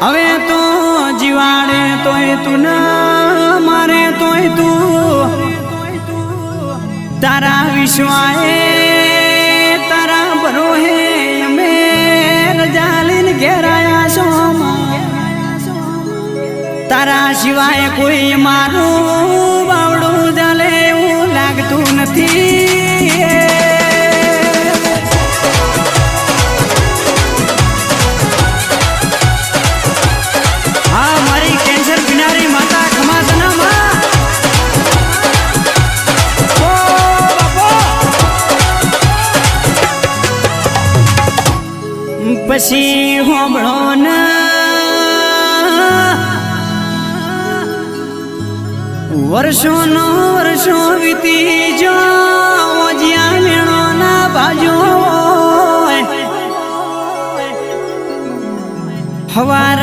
હવે તો જીવાડે તોય તું ના મારે તોય તું તારા વિશ્વાએ તારા બરોહે અમે રજા લઈને ઘેરાયા છો તારા સિવાય કોઈ મારું બાવડું ચાલે એવું લાગતું નથી પછી હોંભળો ના વર્ષો વીતી જો જ્યાં મેળો ના બાજુ હવાર